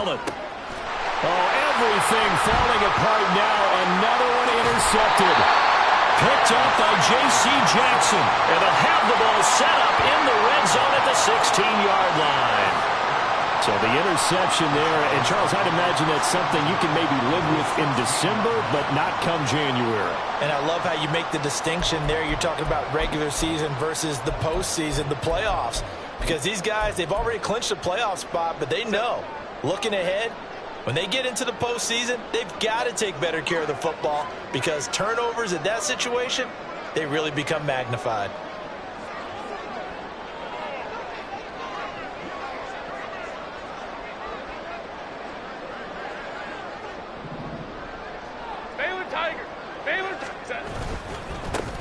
Allen. Oh, everything falling apart now. Another one intercepted. Picked up by J.C. Jackson. And they'll have the ball set up in the red zone at the 16-yard line. So the interception there. And, Charles, I'd imagine that's something you can maybe live with in December, but not come January. And I love how you make the distinction there. You're talking about regular season versus the postseason, the playoffs. Because these guys, they've already clinched a playoff spot, but they know, looking ahead, when they get into the postseason, they've got to take better care of the football because turnovers in that situation, they really become magnified.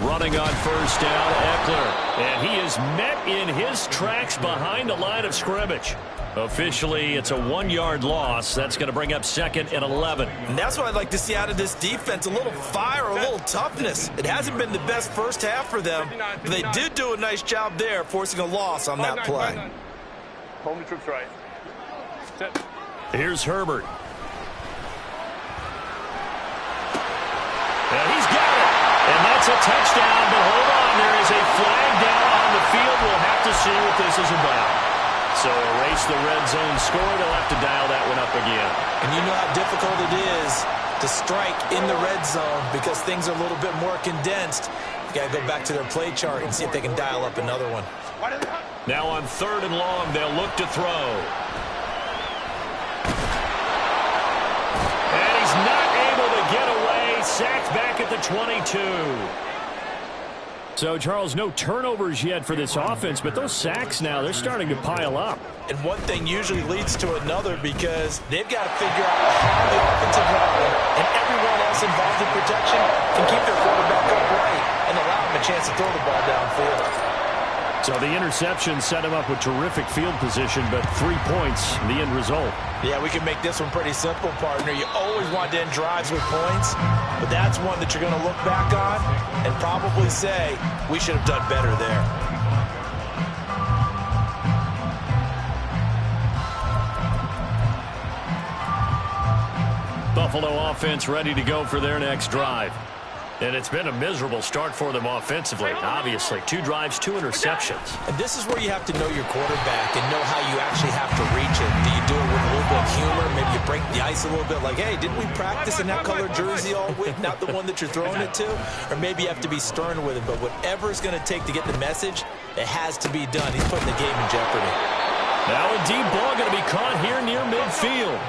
Running on first down, Eckler. And he is met in his tracks behind the line of scrimmage. Officially, it's a 1-yard loss. That's going to bring up 2nd and 11. And that's what I'd like to see out of this defense, a little fire, a little toughness. It hasn't been the best first half for them, but they did do a nice job there, forcing a loss on that play. Home trips right. Here's Herbert. And he's got it. And that's a touchdown, but hold on. There is a flag down on the field. We'll have to see what this is about. So erase the red zone score. They'll have to dial that one up again. And you know how difficult it is to strike in the red zone because things are a little bit more condensed. You got to go back to their play chart and see if they can dial up another one. Now on 3rd and long, they'll look to throw. And he's not able to get away. Sacked back at the 22. So, Charles, no turnovers yet for this offense, but those sacks now, they're starting to pile up. And one thing usually leads to another because they've got to figure out how the offensive line and everyone else involved in protection can keep their quarterback upright and allow him a chance to throw the ball downfield. So the interception set him up with terrific field position, but 3 points, the end result. Yeah, we can make this one pretty simple, partner. You always want to end drives with points, but that's one that you're going to look back on and probably say, we should have done better there. Buffalo offense ready to go for their next drive. And it's been a miserable start for them offensively, obviously. 2 drives, 2 interceptions. And this is where you have to know your quarterback and know how you actually have to reach it. Do you do it with a little bit of humor? Maybe you break the ice a little bit like, hey, didn't we practice in that colored jersey all week, not the one that you're throwing it to? Or maybe you have to be stern with it. But whatever it's going to take to get the message, it has to be done. He's putting the game in jeopardy. Now a deep ball going to be caught here near midfield.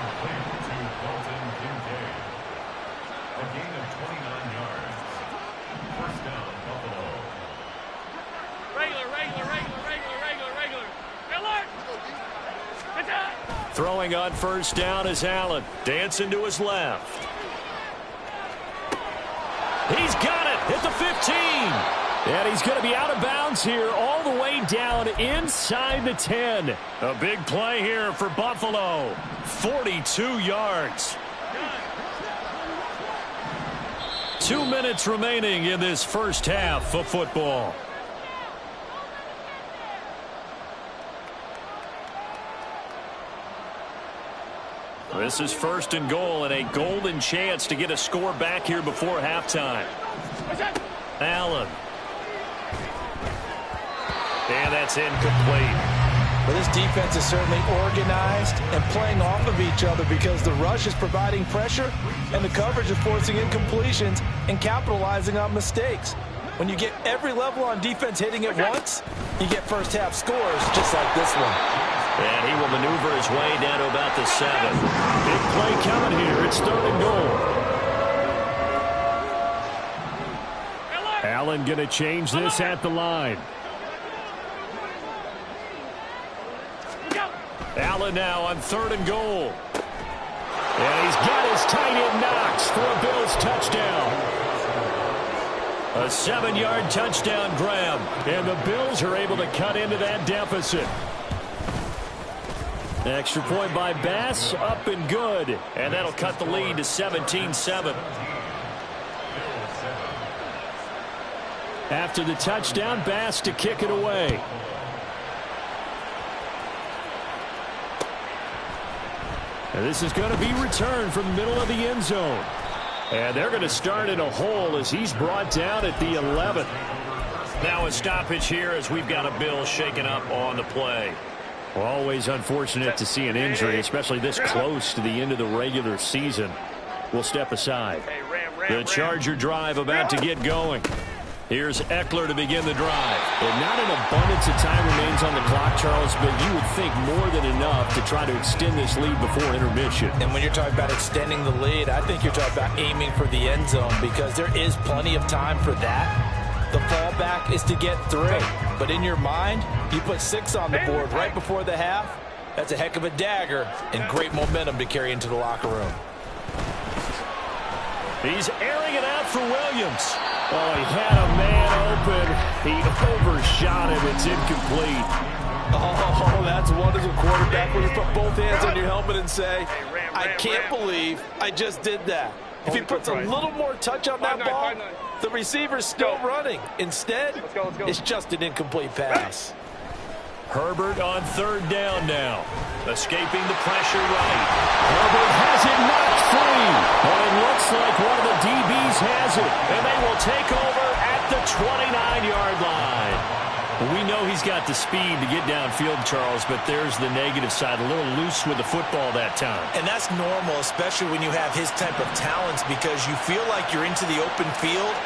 Throwing on first down is Allen. Dancing to his left. He's got it at the 15. And he's going to be out of bounds here all the way down inside the 10. A big play here for Buffalo. 42 yards. 2 minutes remaining in this first half of football. This is 1st and goal and a golden chance to get a score back here before halftime. Allen. And that's incomplete. Well, this defense is certainly organized and playing off of each other because the rush is providing pressure and the coverage is forcing incompletions and capitalizing on mistakes. When you get every level on defense hitting at once, you get first half scores just like this one. And he will maneuver his way down to about the 7. Big play coming here. It's 3rd and goal. Allen going to change this at the line. Allen now on 3rd and goal. And he's got his tight end Knox for a Bills touchdown. A 7-yard touchdown grab. And the Bills are able to cut into that deficit. Extra point by Bass, up and good. And that'll cut the lead to 17-7. After the touchdown, Bass to kick it away. And this is going to be returned from the middle of the end zone. And they're going to start in a hole as he's brought down at the 11. Now a stoppage here as we've got a Bill shaken up on the play. Well, always unfortunate to see an injury, especially this close to the end of the regular season. We'll step aside. The Charger drive about to get going. Here's Eckler to begin the drive. And not an abundance of time remains on the clock, Charles, but you would think more than enough to try to extend this lead before intermission. And when you're talking about extending the lead, I think you're talking about aiming for the end zone because there is plenty of time for that. The fallback is to get 3. But in your mind, you put 6 on the board right before the half. That's a heck of a dagger and great momentum to carry into the locker room. He's airing it out for Williams. Oh, he had a man open. He overshot him. It's incomplete. Oh, that's wonderful quarterback when you put both hands on your helmet and say, I can't believe I just did that. If he puts a little more touch on that ball, the receiver's still running. Instead, it's just an incomplete pass. Herbert on 3rd down now. Escaping the pressure right. Herbert has it knocked free. And it looks like one of the DBs has it. And they will take over at the 29-yard line. We know he's got the speed to get downfield, Charles, but there's the negative side. A little loose with the football that time. And that's normal, especially when you have his type of talents, because you feel like you're into the open field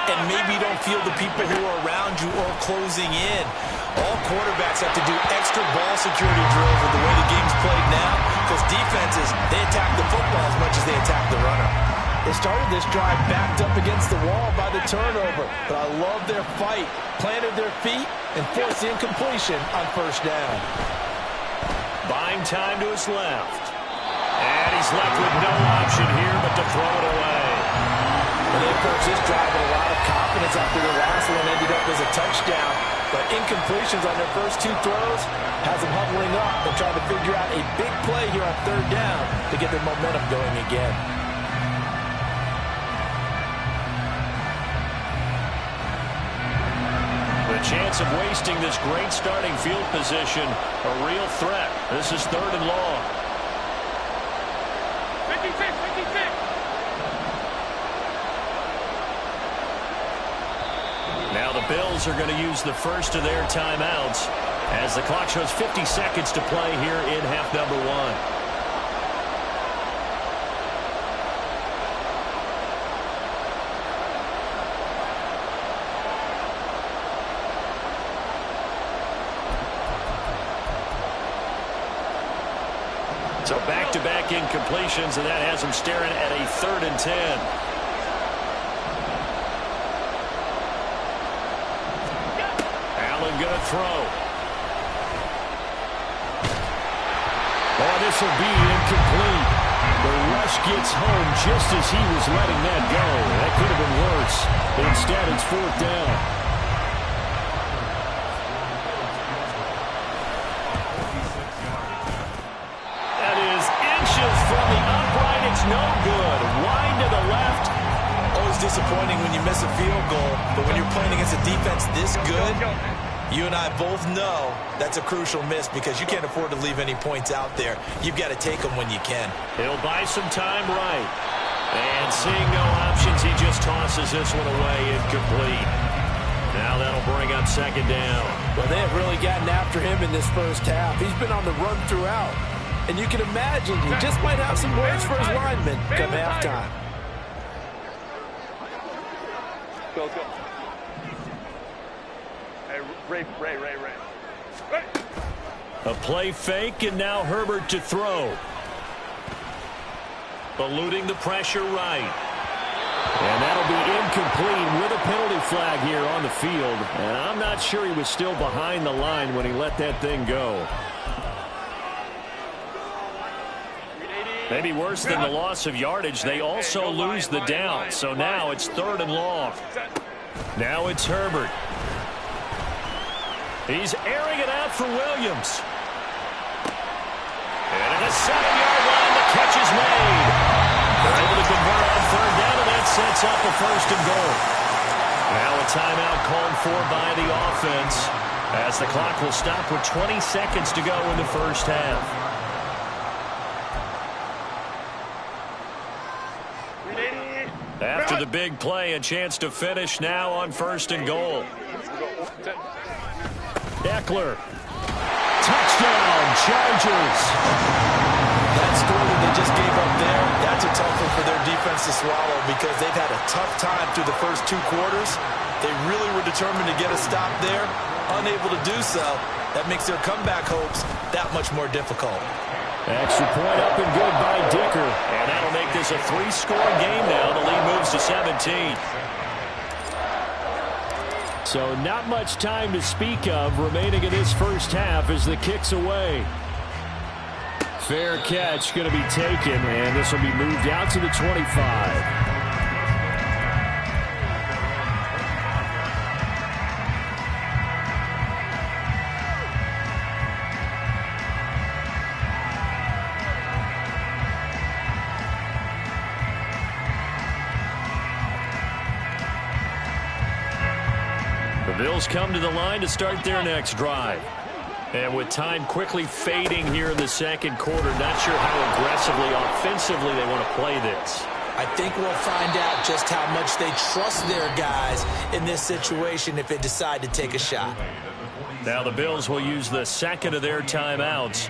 and maybe you don't feel the people who are around you or closing in. All quarterbacks have to do extra ball security drills with the way the game's played now because defenses, they attack the football as much as they attack the runner. They started this drive backed up against the wall by the turnover, but I love their fight, planted their feet, and forced the incompletion on 1st down. Buying time to his left. And he's left with no option here but to throw it away. And they approached this drive with a lot of confidence after the last one ended up as a touchdown. But incompletions on their first 2 throws has them huddling up and trying to figure out a big play here on 3rd down to get their momentum going again. The chance of wasting this great starting field position, a real threat. This is 3rd and long. 56. Now the Bills are going to use the first of their timeouts as the clock shows 50 seconds to play here in half number 1. So back-to-back incompletions, and that has him staring at a 3rd and 10. Going to throw. Oh, this will be incomplete. The rush gets home just as he was letting that go. That could have been worse. But instead, it's 4th down. That is inches from the upright. It's no good. Wide to the left. Always disappointing when you miss a field goal, but when you're playing against a defense this good, you and I both know that's a crucial miss because you can't afford to leave any points out there. You've got to take them when you can. He'll buy some time right. And seeing no options, he just tosses this one away incomplete. Now that'll bring up 2nd down. Well, they have really gotten after him in this first half. He's been on the run throughout. And you can imagine he just might have some words for his linemen come halftime. Go. Ray. A play fake, and now Herbert to throw. Eluding the pressure right. And that'll be incomplete with a penalty flag here on the field. And I'm not sure he was still behind the line when he let that thing go. Maybe worse than the loss of yardage, they also lose the down. So now it's 3rd and long. Now it's Herbert. He's airing it out for Williams. And at the 7-yard line, the catch is made. They're able to convert on 3rd down, and that sets up a 1st and goal. Now a timeout called for by the offense as the clock will stop with 20 seconds to go in the first half. After the big play, a chance to finish now on 1st and goal. Eckler. Touchdown, Chargers. That score that they just gave up there, that's a tough one for their defense to swallow because they've had a tough time through the first 2 quarters. They really were determined to get a stop there, unable to do so. That makes their comeback hopes that much more difficult. Extra point up and good by Dicker. And that'll make this a 3-score game now. The lead moves to 17. So not much time to speak of remaining in this first half as the kick's away. Fair catch going to be taken, and this will be moved out to the 25. The Bills come to the line to start their next drive. And with time quickly fading here in the second quarter, not sure how aggressively, offensively they want to play this. I think we'll find out just how much they trust their guys in this situation if they decide to take a shot. Now the Bills will use the second of their timeouts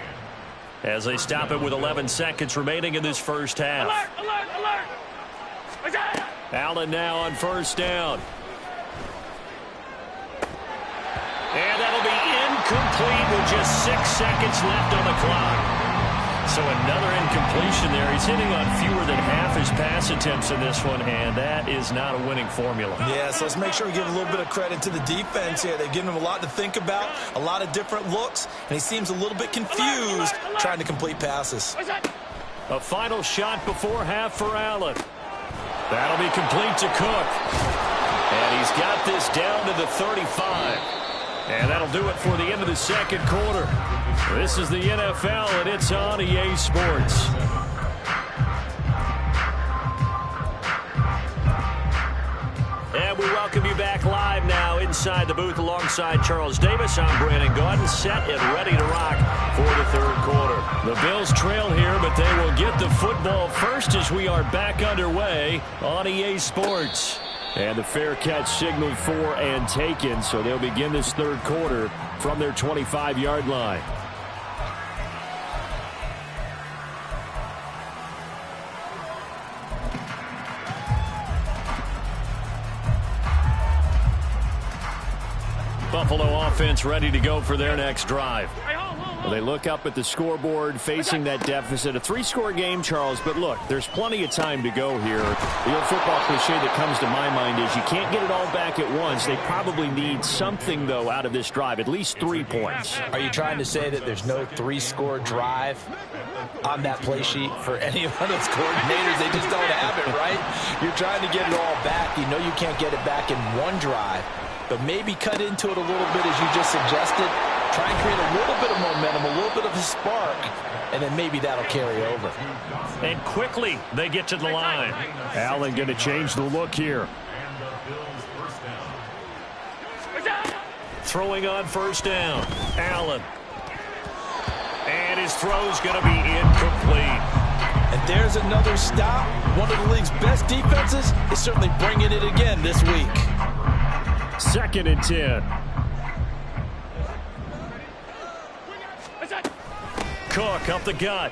as they stop it with 11 seconds remaining in this first half. Alert! Allen now on 1st down. And that'll be incomplete with just 6 seconds left on the clock. So another incompletion there. He's hitting on fewer than half his pass attempts in this one, and that is not a winning formula. Yeah, so let's make sure we give a little bit of credit to the defense here. They've given him a lot to think about, a lot of different looks, and he seems a little bit confused trying to complete passes. A final shot before half for Allen. That'll be complete to Cook. And he's got this down to the 35. And that'll do it for the end of the second quarter. This is the NFL, and it's on EA Sports. And we welcome you back live now inside the booth alongside Charles Davis. I'm Brandon Gaudin, set and ready to rock for the third quarter. The Bills trail here, but they will get the football first as we are back underway on EA Sports. And the fair catch signaled for and taken, so they'll begin this third quarter from their 25-yard line. Buffalo offense ready to go for their next drive. Well, they look up at the scoreboard facing that deficit. A 3-score game, Charles, but look, there's plenty of time to go here. The old football cliche that comes to my mind is you can't get it all back at once. They probably need something, though, out of this drive, at least 3 points. Are you trying to say that there's no 3-score drive on that play sheet for any of those coordinators? They just don't have it, right? You're trying to get it all back. You know you can't get it back in one drive, but maybe cut into it a little bit as you just suggested. Try and create a little bit of momentum, a little bit of a spark, and then maybe that'll carry over. And quickly they get to the line. Allen going to change the look here. Throwing on 1st down. Allen. And his throw's going to be incomplete. And there's another stop. One of the league's best defenses is certainly bringing it again this week. 2nd and 10. Cook up the gut.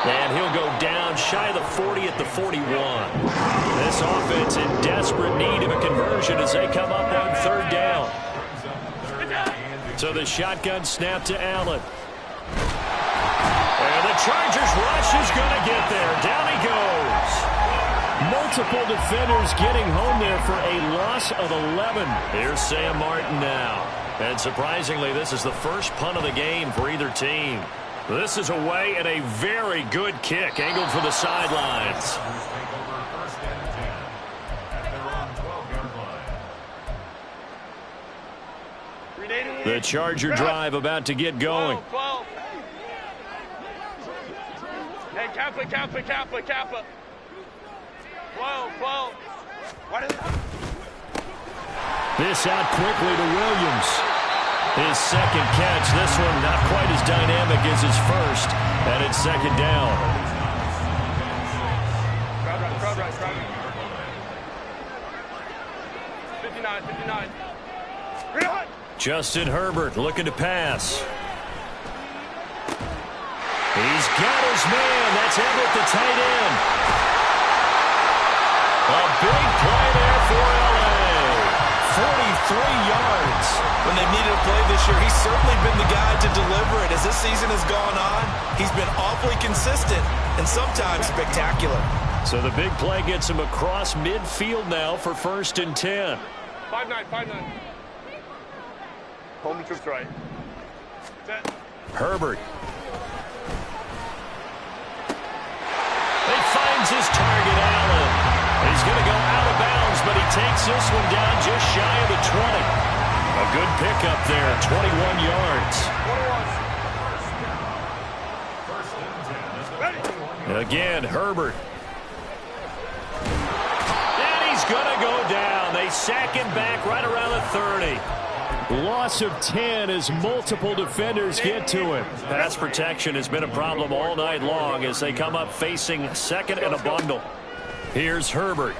And he'll go down shy of the 40 at the 41. This offense in desperate need of a conversion as they come up on 3rd down. So the shotgun snap to Allen. And the Chargers rush is going to get there. Down he goes. Multiple defenders getting home there for a loss of 11. Here's Sam Martin now. And surprisingly, this is the first punt of the game for either team. This is away and a very good kick angled for the sidelines. The Charger drive about to get going. 12. Hey, Kappa. 12. What is that? This out quickly to Williams. His second catch. This one not quite as dynamic as his first. And it's 2nd down. 59, 59. Real. Justin Herbert looking to pass. He's got his man. That's Everett, the tight end. A big play there for L.A. 43 yards. When they needed a play this year, he's certainly been the guy to deliver it. As this season has gone on, he's been awfully consistent and sometimes spectacular. So the big play gets him across midfield now for 1st and 10. 5-9, 5-9. Hold the troops right. Set. Herbert. He finds his target, Allen. He's going to go out of bounds, but he takes this one down just shy of the 20. A good pickup there, 21 yards. Ready. Again, Herbert. And he's going to go down. They sack him back right around the 30. Loss of 10 as multiple defenders get to him. Pass protection has been a problem all night long as they come up facing 2nd and a bundle. Here's Herbert.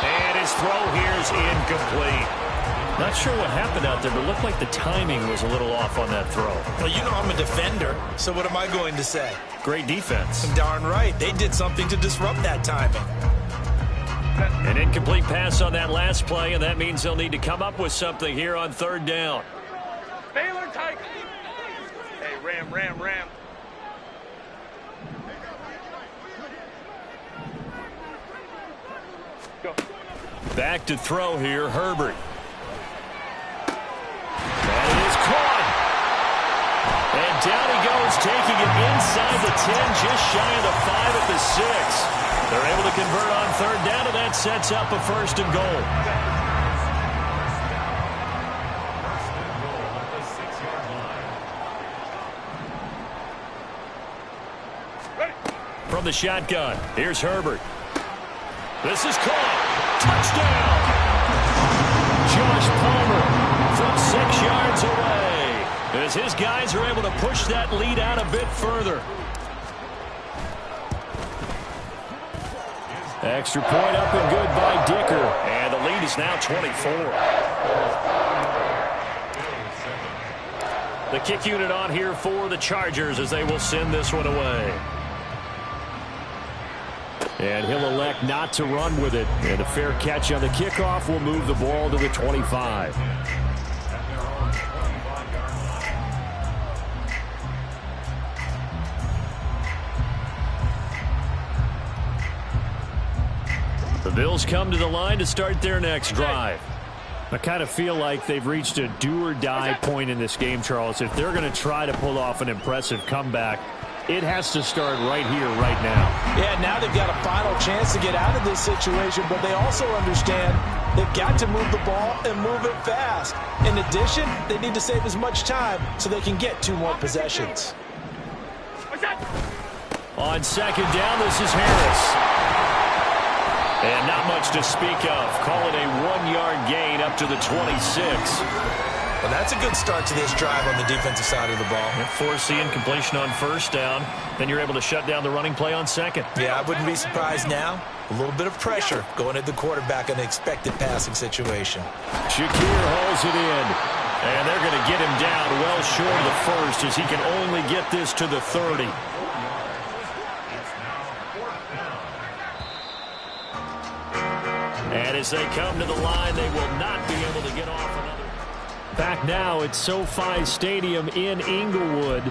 And his throw here is incomplete. Not sure what happened out there, but it looked like the timing was a little off on that throw. Well, you know I'm a defender, so what am I going to say? Great defense. Darn right. They did something to disrupt that timing. An incomplete pass on that last play, and that means they'll need to come up with something here on 3rd down. Baylor tight. Hey, ram. Go. Back to throw here, Herbert. And it is caught. And down he goes, taking it inside the 10, just shy of the 5 at the 6. They're able to convert on 3rd down, and that sets up a 1st and goal. From the shotgun, here's Herbert. This is caught. Touchdown! Josh Palmer from 6 yards away as his guys are able to push that lead out a bit further. Extra point up and good by Dicker. And the lead is now 24. The kick unit on here for the Chargers as they will send this one away. And he'll elect not to run with it. And a fair catch on the kickoff will move the ball to the 25. The Bills come to the line to start their next drive. I kind of feel like they've reached a do-or-die point in this game, Charles. If they're going to try to pull off an impressive comeback, it has to start right here, right now. Yeah, now they've got a final chance to get out of this situation, but they also understand they've got to move the ball and move it fast. In addition, they need to save as much time so they can get 2 more possessions. On 2nd down, this is Harris. And not much to speak of. Call it a 1-yard gain up to the 26. Well, that's a good start to this drive on the defensive side of the ball. Force the incompletion on 1st down. Then you're able to shut down the running play on 2nd. Yeah, I wouldn't be surprised now. A little bit of pressure going at the quarterback in an expected passing situation. Shakir hauls it in. And they're going to get him down well short of the 1st as he can only get this to the 30. And as they come to the line, they will not be able to get off another. Back now at SoFi Stadium in Inglewood.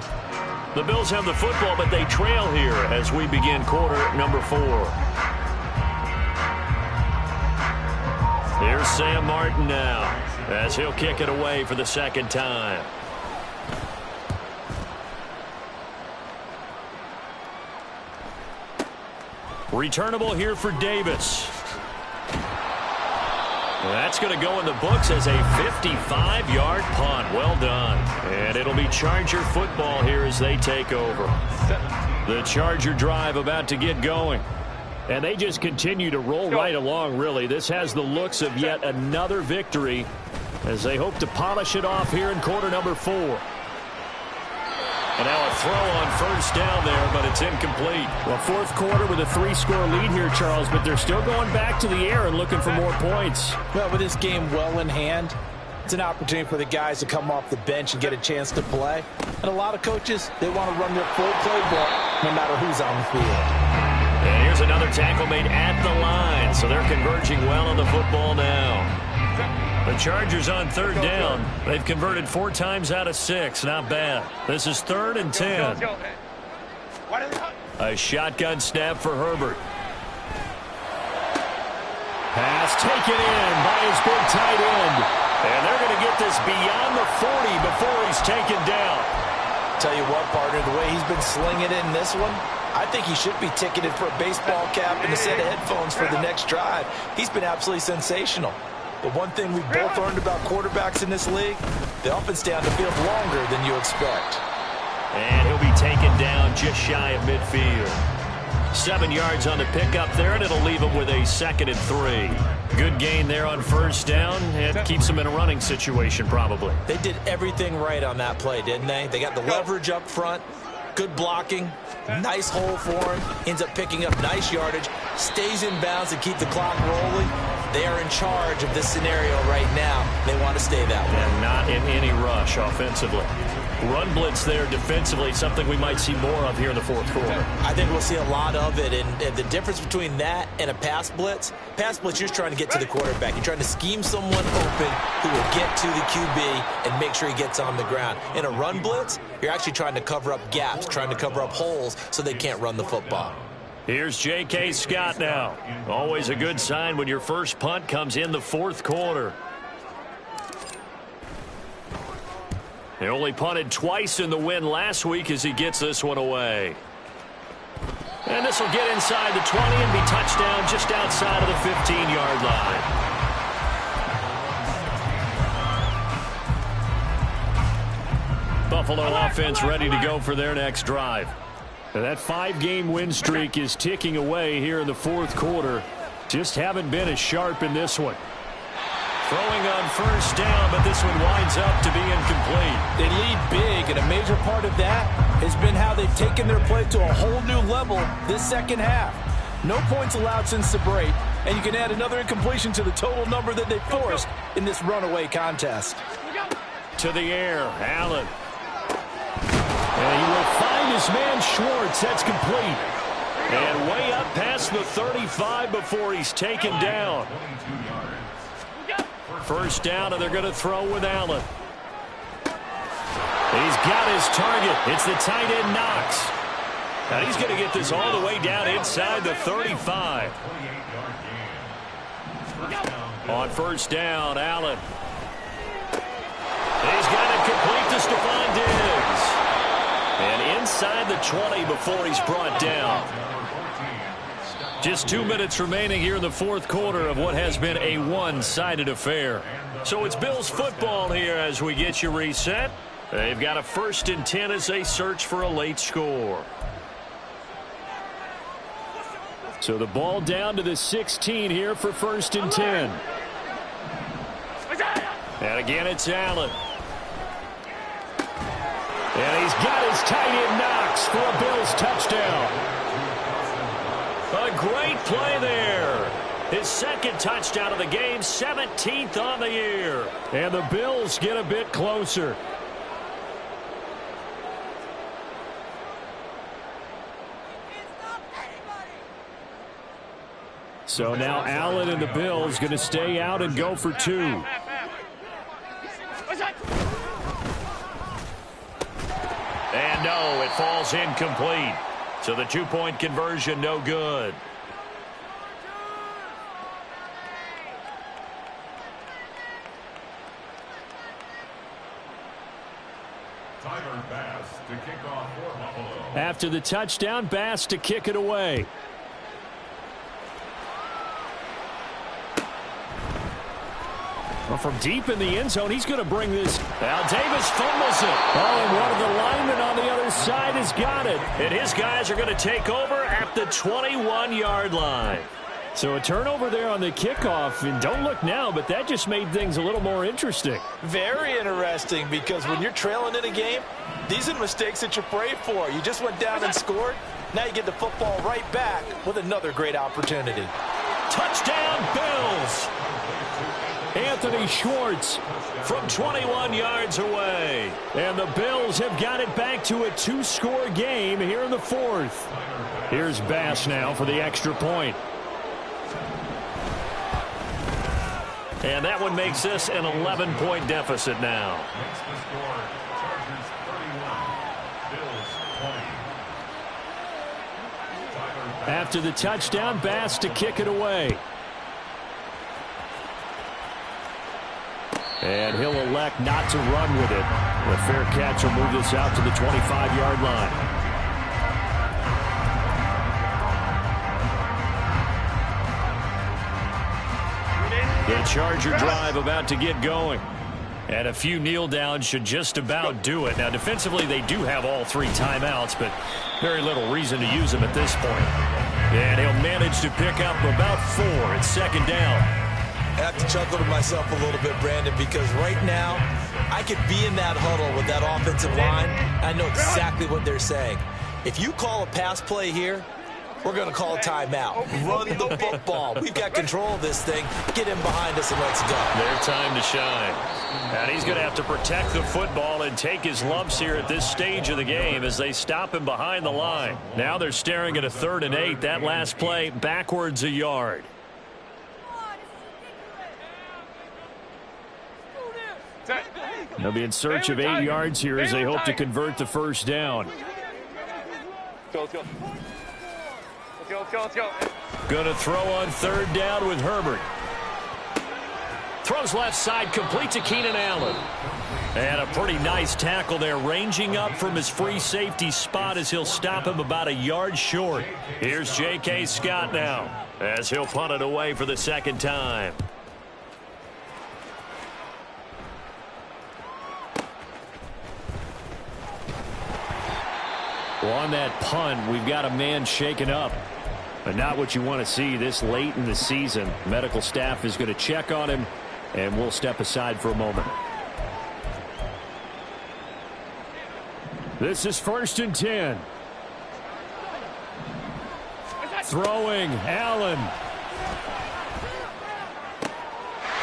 The Bills have the football, but they trail here as we begin quarter number 4. Here's Sam Martin now as he'll kick it away for the 2nd time. Returnable here for Davis. That's going to go in the books as a 55-yard punt. Well done. And it'll be Charger football here as they take over. The Charger drive about to get going. And they just continue to roll right along, really. This has the looks of yet another victory as they hope to polish it off here in quarter number 4. And now a throw on first down there, but it's incomplete. Well, fourth quarter with a 3-score lead here, Charles, but they're still going back to the air and looking for more points. Well, with this game well in hand, it's an opportunity for the guys to come off the bench and get a chance to play. And a lot of coaches, they want to run their full playbook no matter who's on the field. And here's another tackle made at the line, so they're converging well on the football now. The Chargers on third down. They've converted 4 times out of 6. Not bad. This is 3rd and 10. A shotgun snap for Herbert. Pass taken in by his big tight end. And they're going to get this beyond the 40 before he's taken down. Tell you what, partner, the way he's been slinging it in this one, I think he should be ticketed for a baseball cap and a set of headphones for the next drive. He's been absolutely sensational. But one thing we've both learned about quarterbacks in this league, they often stay on the field longer than you expect. And he'll be taken down just shy of midfield. 7 yards on the pickup there, and it'll leave him with a 2nd and 3. Good gain there on first down. It keeps him in a running situation, probably. They did everything right on that play, didn't they? They got the leverage up front, good blocking, nice hole for him, ends up picking up nice yardage, stays in bounds to keep the clock rolling. They are in charge of this scenario right now. They want to stay that way. And not in any rush offensively. Run blitz there defensively, something we might see more of here in the fourth quarter. I think we'll see a lot of it, and the difference between that and a pass blitz, you're just trying to get to the quarterback. You're trying to scheme someone open who will get to the QB and make sure he gets on the ground. In a run blitz, you're actually trying to cover up gaps, trying to cover up holes so they can't run the football. Here's J.K. Scott now. Always a good sign when your first punt comes in the fourth quarter. They only punted twice in the win last week as he gets this one away. And this will get inside the 20 and be touchdown just outside of the 15-yard line. Buffalo offense ready to go for their next drive. Now that 5-game win streak is ticking away here in the fourth quarter. Just haven't been as sharp in this one. Throwing on first down, but this one winds up to be incomplete. They lead big, and a major part of that has been how they've taken their play to a whole new level this second half. No points allowed since the break, and you can add another incompletion to the total number that they forced in this runaway contest. To the air, Allen. And he will find his man Schwartz. That's complete. And way up past the 35 before he's taken down. First down, and they're going to throw with Allen. He's got his target. It's the tight end Knox. Now he's going to get this all the way down inside the 35. On first down, Allen. He's got it complete to Stephon Diggs. And inside the 20 before he's brought down. Just 2 minutes remaining here in the fourth quarter of what has been a one-sided affair. So it's Bills football here as we get you reset. They've got a 1st and 10 as they search for a late score. So the ball down to the 16 here for 1st and 10. And again, it's Allen. And he's got his tight end Knox for a Bills touchdown. A great play there. His 2nd touchdown of the game, 17th on the year. And the Bills get a bit closer. So now Allen and the Bills going to stay out and go for 2. And no, it falls incomplete. So the 2-point conversion, no good. Bass to kick off for Buffalo. After the touchdown, Bass to kick it away. Well, from deep in the end zone, he's going to bring this. Now Davis fumbles it. Oh, and one of the linemen on the other side has got it. And his guys are going to take over at the 21-yard line. So a turnover there on the kickoff, and don't look now, but that just made things a little more interesting. Very interesting, because when you're trailing in a game, these are the mistakes that you pray for. You just went down and scored. Now you get the football right back with another great opportunity. Touchdown, Bills. Anthony Schwartz from 21 yards away. And the Bills have got it back to a 2-score game here in the fourth. Here's Bass now for the extra point. And that one makes this an 11-point deficit now. Makes the score Chargers 31, Bills 20. After the touchdown, Bass to kick it away. And he'll elect not to run with it. The fair catch will move this out to the 25-yard line. The Charger drive about to get going. And a few kneel downs should just about do it. Now, defensively, they do have all 3 timeouts, but very little reason to use them at this point. And he'll manage to pick up about 4 at second down. I have to chuckle to myself a little bit, Brandon, because right now I could be in that huddle with that offensive line. I know exactly what they're saying. If you call a pass play here, we're going to call a timeout. Run the football. We've got control of this thing. Get him behind us and let's go. Their time to shine. And he's going to have to protect the football and take his lumps here at this stage of the game as they stop him behind the line. Now they're staring at a 3rd and 8. That last play backwards a yard. They'll be in search of 8 yards here as they hope to convert the first down. Let's go. Going to throw on 3rd down with Herbert. Throws left side, complete to Keenan Allen. And a pretty nice tackle there, ranging up from his free safety spot as he'll stop him about a yard short. Here's J.K. Scott now as he'll punt it away for the 2nd time. Well, on that punt, we've got a man shaken up. But not what you want to see this late in the season. Medical staff is going to check on him, and we'll step aside for a moment. This is 1st and 10. Throwing, Allen.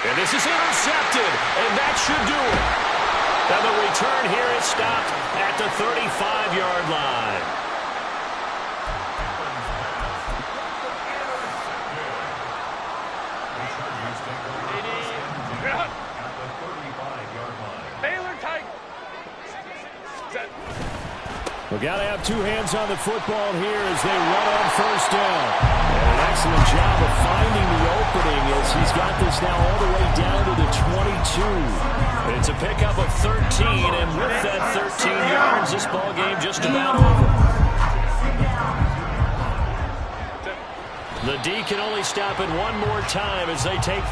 And this is intercepted, and that should do it. And the return here is stopped at the 35-yard line. We've got to have 2 hands on the football here as they run on 1st down. And an excellent job of finding the opening as he's got this now all the way down to the 22. It's a pickup of 13, and with that 13 yards, this ball game just about over. The D can only stop it one more time as they take the